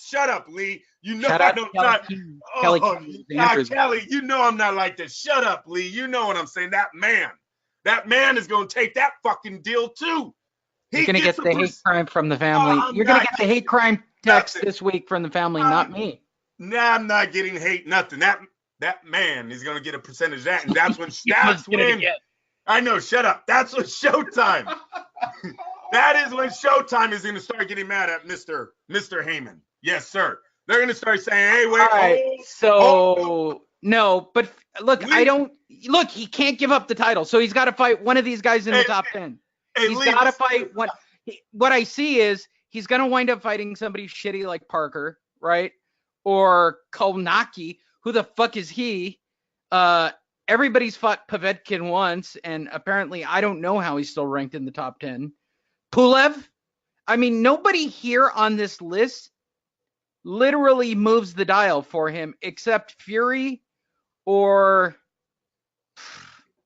Shut up, Lee. You know Shout I out don't to not. Kelly Oh, Kelly Kelly, you know I'm not like this. Shut up, Lee. You know what I'm saying. That man is going to take that fucking deal too. You're going to get the hate crime from the family. You're going to get the hate crime text this week from the family, not me. Nah, I'm not getting hate, nothing. That man is going to get a percentage of that, and that's when I know, shut up. That's when Showtime. That is when Showtime is going to start getting mad at Mr. Heyman. Yes, sir. They're going to start saying, hey, wait. All right. No, but look, he can't give up the title. So he's got to fight one of these guys in the top 10. He's got to fight one. What I see is he's going to wind up fighting somebody shitty like Parker, right? Or Kolnacki. Who the fuck is he? Everybody's fought Povetkin once, and apparently I don't know how he's still ranked in the top 10. Pulev? I mean, nobody here on this list literally moves the dial for him except Fury or...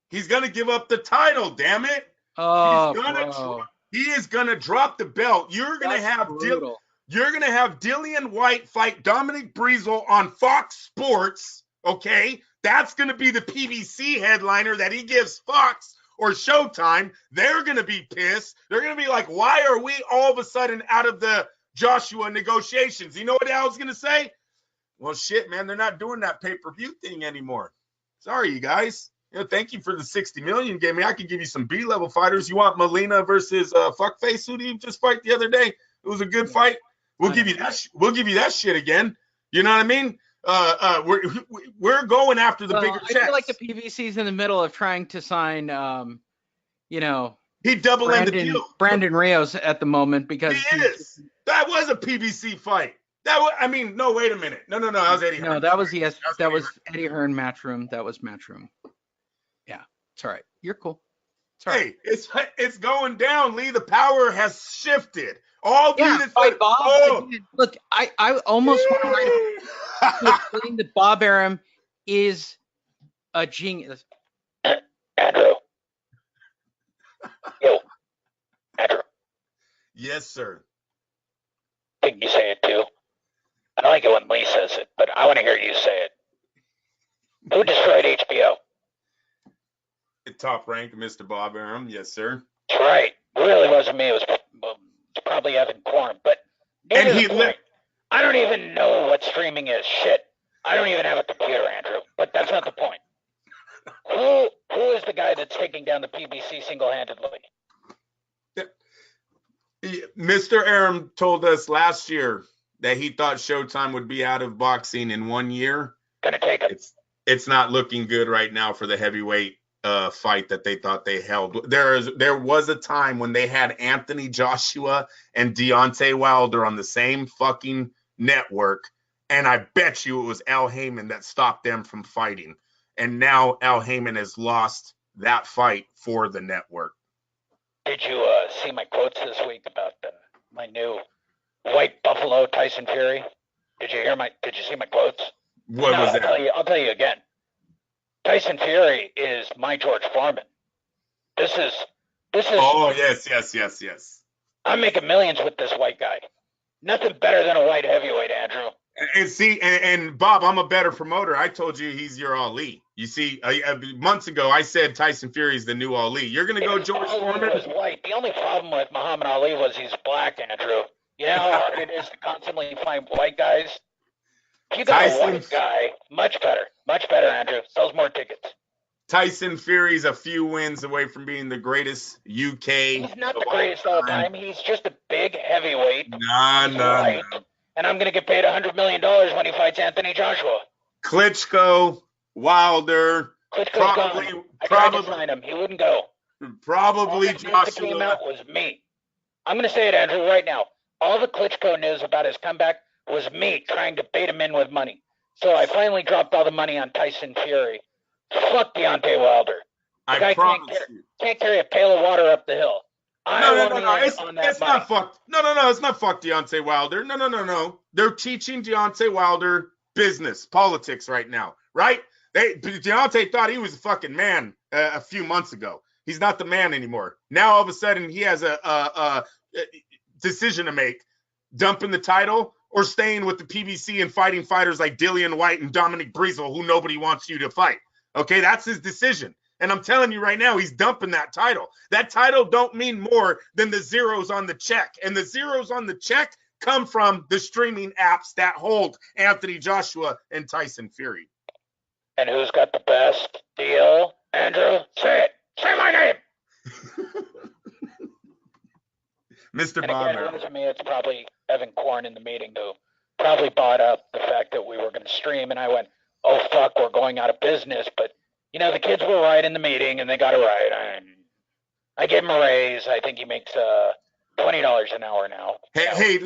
He's going to give up the title, damn it. Oh, he is going to drop the belt. You're going to have Dillian White fight Dominic Breezel on Fox Sports, okay? That's going to be the PBC headliner that he gives Fox or Showtime. They're going to be pissed. They're going to be like, why are we all of a sudden out of the Joshua negotiations? You know what I was going to say? Well, shit, man, they're not doing that pay-per-view thing anymore. Sorry, you guys. Thank you for the $60 million you gave me. I could give you some B-level fighters. You want Molina versus Fuckface? Who did you just fight the other day? It was a good fight. We'll give you that. We'll give you that shit again. You know what I mean? We're going after the bigger checks. I feel like the PVC is in the middle of trying to sign, he double ended the deal. Brandon Rios at the moment because that was a PBC fight. No, wait a minute. No, that was Eddie Hearn. No, that was Eddie Hearn Matchroom. That was Matchroom. Yeah, it's all right. You're cool. Hey, it's going down, Lee. The power has shifted. Look, I almost want to explain that Bob Arum is a genius. Andrew. Yo, Andrew. Yes, sir. I think you say it too. I like it when Lee says it, but I want to hear you say it. Who destroyed HBO? Top rank, Mr. Bob Arum. Yes, sir. That's right. It really wasn't me. It was probably Evan Korn. But I don't even know what streaming is. Shit. I don't even have a computer, Andrew. But that's not the point. Who is the guy that's taking down the PBC single-handedly? Mr. Arum told us last year that he thought Showtime would be out of boxing in 1 year. Gonna take it. It's not looking good right now for the heavyweight fight that they thought they held. There was a time when they had Anthony Joshua and Deontay Wilder on the same fucking network, and I bet you it was Al Heyman that stopped them from fighting. And now Al Heyman has lost that fight for the network. Did you see my quotes this week about my new White Buffalo Tyson Fury? Did you see my quotes? What was that? I'll tell you again. Tyson Fury is my George Foreman. This is. Oh, yes. I'm making millions with this white guy. Nothing better than a white heavyweight, Andrew. And see, and Bob, I'm a better promoter. I told you he's your Ali. You see, months ago I said Tyson Fury is the new Ali. You're gonna go George Foreman. Was white. The only problem with Muhammad Ali was he's black, Andrew. You know how hard it is to constantly find white guys. If you got a white guy, much better, Andrew. Sells more tickets. Tyson Fury's a few wins away from being the greatest UK. He's not the greatest all time. He's just a big heavyweight. No. And I'm going to get paid $100 million when he fights Anthony Joshua. Klitschko, Wilder. Klitschko's gone. I tried to sign him. He wouldn't go. Probably all Joshua. That came out was me. I'm going to say it, Andrew, right now. All the Klitschko news about his comeback was me trying to bait him in with money. So I finally dropped all the money on Tyson Fury. Fuck Deontay Wilder. The guy can't carry a pail of water up the hill. No. It's not fuck. No. It's not fuck Deontay Wilder. No. They're teaching Deontay Wilder business, politics right now, right? Deontay thought he was a fucking man a few months ago. He's not the man anymore. Now all of a sudden he has a decision to make: dumping the title or staying with the PBC and fighting fighters like Dillian White and Dominic Breezel, who nobody wants you to fight. Okay, that's his decision. And I'm telling you right now, he's dumping that title. That title don't mean more than the zeros on the check. And the zeros on the check come from the streaming apps that hold Anthony Joshua and Tyson Fury. And who's got the best deal? Andrew, say it. Say my name. Mr. Bob. To me, it's probably Evan Korn in the meeting who probably bought up the fact that we were going to stream. And I went, oh, fuck, we're going out of business. But, you know, the kids were right in the meeting, and they got it right. I gave him a raise. I think he makes $20 an hour now. Hey,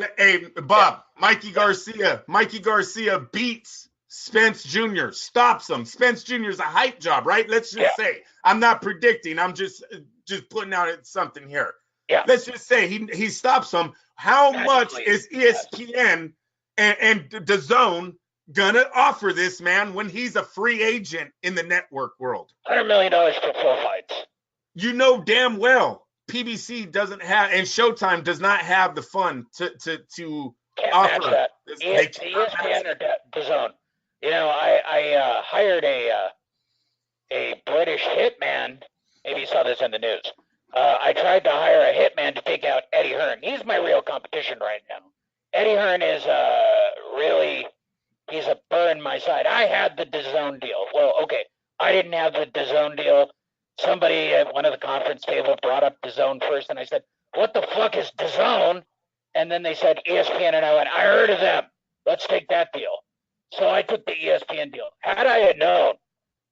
Bob, yeah. Mikey Garcia beats Spence Jr., stops him. Spence Jr. is a hype job, right? Let's just say, I'm not predicting. I'm just putting out something here. Yeah. Let's just say he stops him. How much is ESPN and DAZN gonna offer this man when he's a free agent in the network world? $100 million for 4 fights. You know damn well PBC doesn't have, and Showtime does not have the fund to offer that. ESPN or DAZN. You know, I hired a British hitman. Maybe you saw this in the news. I tried to hire a hitman to take out Eddie Hearn. He's my real competition right now. Eddie Hearn is he's a burr in my side. I had the DAZN deal. Well, okay, I didn't have the DAZN deal. Somebody at one of the conference table brought up DAZN first, and I said, what the fuck is DAZN? And then they said ESPN, and I went, I heard of them. Let's take that deal. So I took the ESPN deal. Had I had known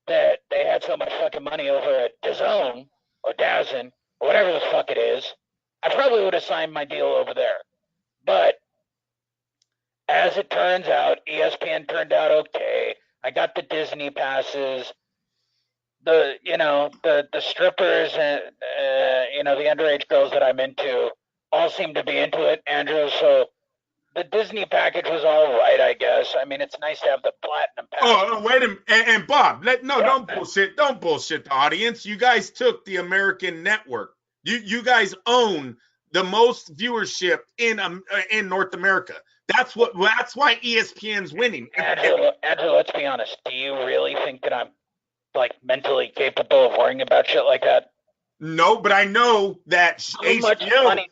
that they had so much fucking money over at DAZN or DAZN, or whatever the fuck it is, I probably would have signed my deal over there. But as it turns out, ESPN turned out okay. I got the Disney passes. The strippers and the underage girls that I'm into all seem to be into it, Andrew. So the Disney package was all right, I guess. I mean, it's nice to have the platinum package. Oh, wait a minute. And Bob, don't bullshit. Don't bullshit the audience. You guys took the American network. You guys own the most viewership in North America. That's why ESPN's winning. Andrew, let's be honest. Do you really think that I'm like mentally capable of worrying about shit like that? No, but I know that HBO.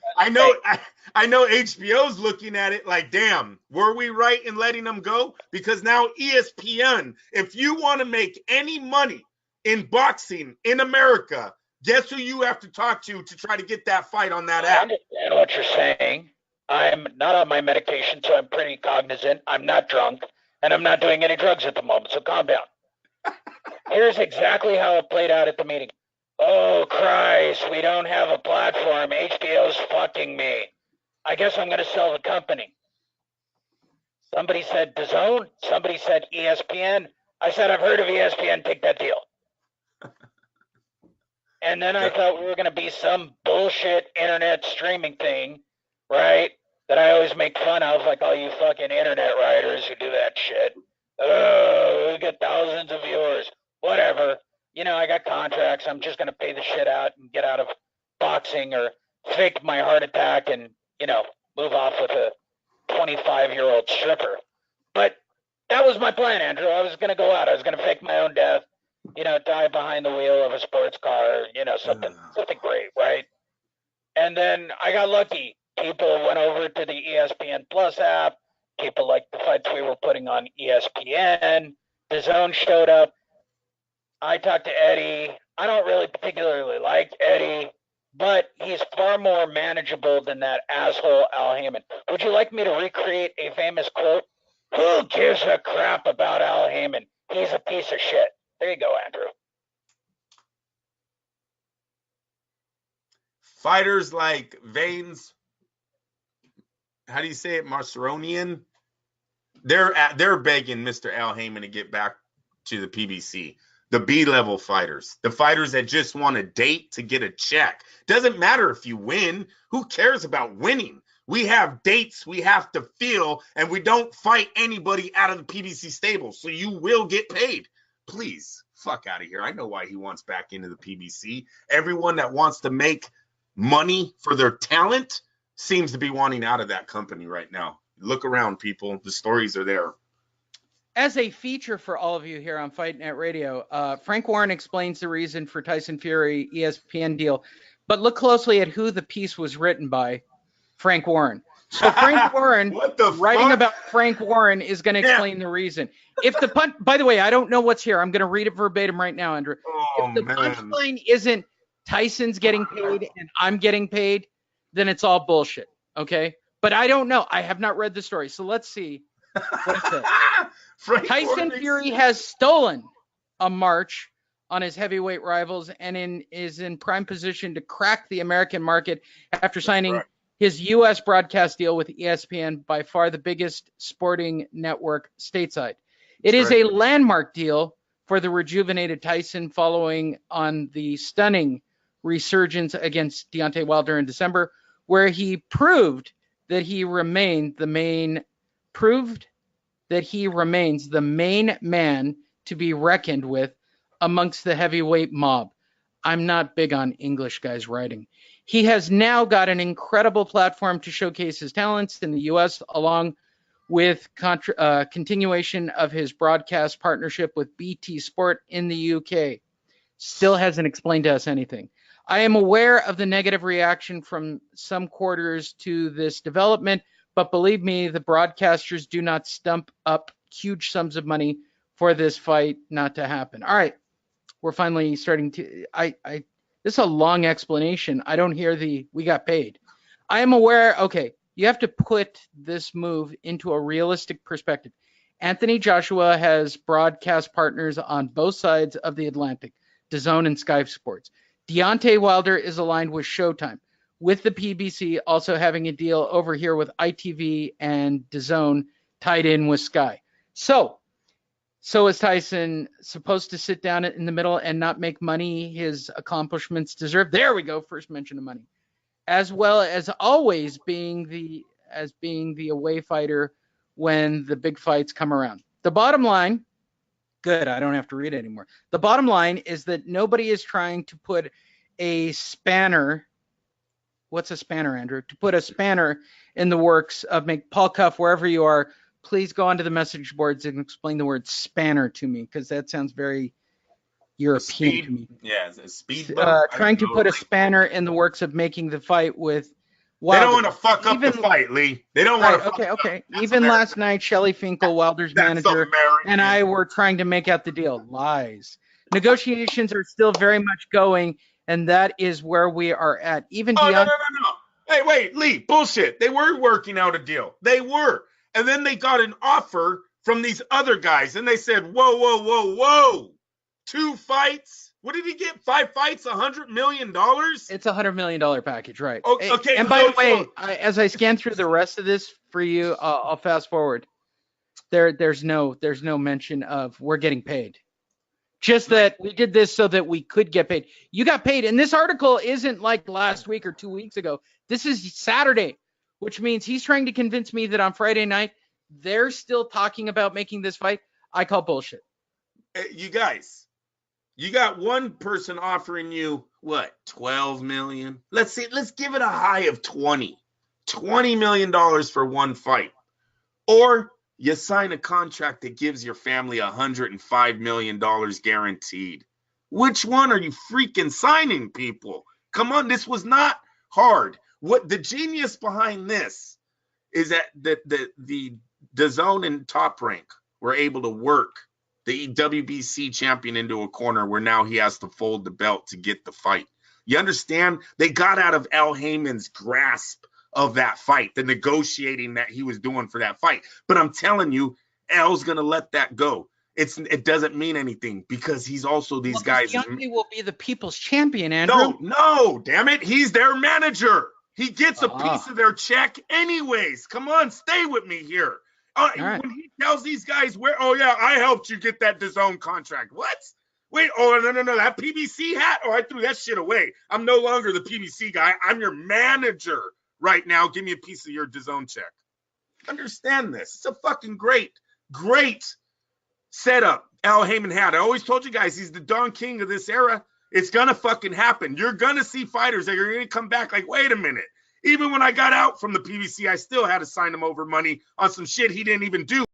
I know HBO's looking at it like, damn, were we right in letting them go? Because now ESPN, if you want to make any money in boxing in America, guess who you have to talk to try to get that fight on that app? I understand what you're saying. I'm not on my medication, so I'm pretty cognizant. I'm not drunk, and I'm not doing any drugs at the moment, so calm down. Here's exactly how it played out at the meeting. Oh, Christ, we don't have a platform. HBO's fucking me. I guess I'm going to sell the company. Somebody said DAZN. Somebody said ESPN. I said, I've heard of ESPN. Take that deal. And then I thought we were going to be some bullshit internet streaming thing, right? That I always make fun of, like all you fucking internet writers who do that shit. Oh, we get thousands of viewers. Whatever. You know, I got contracts. I'm just going to pay the shit out and get out of boxing or fake my heart attack and, move off with a 25-year-old stripper. But that was my plan, Andrew. I was going to go out. I was going to fake my own death, die behind the wheel of a sports car, something great, right? And then I got lucky. People went over to the ESPN Plus app. People liked the fights we were putting on ESPN. DAZN showed up. I talked to Eddie. I don't really particularly like Eddie, but he's far more manageable than that asshole Al Heyman. Would you like me to recreate a famous quote? Who gives a crap about Al Heyman? He's a piece of shit. There you go, Andrew. Fighters like Vanes, how do you say it, Marceronian? They're begging Mr. Al Heyman to get back to the PBC. The B-level fighters, the fighters that just want a date to get a check. Doesn't matter if you win. Who cares about winning? We have dates we have to fill, and we don't fight anybody out of the PBC stable, so you will get paid. Please, fuck out of here. I know why he wants back into the PBC. Everyone that wants to make money for their talent seems to be wanting out of that company right now. Look around, people. The stories are there. As a feature for all of you here on Fight Net Radio, Frank Warren explains the reason for Tyson Fury ESPN deal, but look closely at who the piece was written by. Frank Warren. So Frank Warren, writing about Frank Warren, is going to explain the reason. If the punch, by the way, I don't know what's here. I'm going to read it verbatim right now, Andrew. If the punchline isn't Tyson's getting paid and I'm getting paid, then it's all bullshit. Okay, but I don't know. I have not read the story, so let's see what it says. Tyson Fury has stolen a march on his heavyweight rivals and is in prime position to crack the American market after signing his U.S. broadcast deal with ESPN, by far the biggest sporting network stateside. It is a landmark deal for the rejuvenated Tyson, following on the stunning resurgence against Deontay Wilder in December, where he proved that he remains the main man to be reckoned with amongst the heavyweight mob. I'm not big on English guys writing. He has now got an incredible platform to showcase his talents in the U.S., along with continuation of his broadcast partnership with BT Sport in the U.K. Still hasn't explained to us anything. I am aware of the negative reaction from some quarters to this development, but believe me, the broadcasters do not stump up huge sums of money for this fight not to happen. All right, we're finally starting to. This is a long explanation. I don't hear we got paid. I am aware. Okay, you have to put this move into a realistic perspective. Anthony Joshua has broadcast partners on both sides of the Atlantic, DAZN and Sky Sports. Deontay Wilder is aligned with Showtime, with the PBC also having a deal over here with ITV and DAZN tied in with Sky. So is Tyson supposed to sit down in the middle and not make money his accomplishments deserve? There we go. First mention of money. As well as always being the away fighter when the big fights come around. The bottom line, good, I don't have to read it anymore. The bottom line is that nobody is trying to put a spanner. What's a spanner, Andrew? To put a spanner in the works of Paul Cuff, wherever you are, please go onto the message boards and explain the word spanner to me, because that sounds very European to me. Yeah, it's a speed. Trying to put a spanner in the works of making the fight with Wilder. They don't want to fuck up the fight, Lee. They don't want to. Okay. Even last night, Shelley Finkel, Wilder's manager, and I were trying to make out the deal. Lies. Negotiations are still very much going, and that is where we are at. Even no. Hey, wait, Lee, bullshit. They were working out a deal. They were. And then they got an offer from these other guys, and they said, whoa. 2 fights? What did he get? 5 fights, $100 million? It's a $100 million package, right? Okay. And by the way, as I scan through the rest of this for you, I'll fast forward. There's no mention of we're getting paid. Just that we did this so that we could get paid. You got paid. And this article isn't like last week or 2 weeks ago. This is Saturday, which means he's trying to convince me that on Friday night, they're still talking about making this fight. I call bullshit. You guys, you got one person offering you, what, 12 million? Let's give it a high of 20. $20 million for one fight. Or you sign a contract that gives your family $105 million guaranteed. Which one are you freaking signing, people? Come on, this was not hard. What the genius behind this is that the DAZN and Top Rank were able to work the WBC champion into a corner where now he has to fold the belt to get the fight. You understand? They got out of Al Heyman's grasp of that fight, the negotiating that he was doing for that fight. But I'm telling you, Al's going to let that go. It doesn't mean anything because he's also these guys. Deontay will be the people's champion, Andrew. No, damn it. He's their manager. He gets a piece of their check anyways. Come on, stay with me here. When he tells these guys, I helped you get that DAZN contract. What? Wait, no, that PBC hat? I threw that shit away. I'm no longer the PBC guy. I'm your manager right now. Give me a piece of your DAZN check. Understand this. It's a fucking great setup Al Heyman had. I always told you guys, he's the Don King of this era. It's going to fucking happen. You're going to see fighters that are going to come back like, wait a minute. Even when I got out from the PBC, I still had to sign him over money on some shit he didn't even do.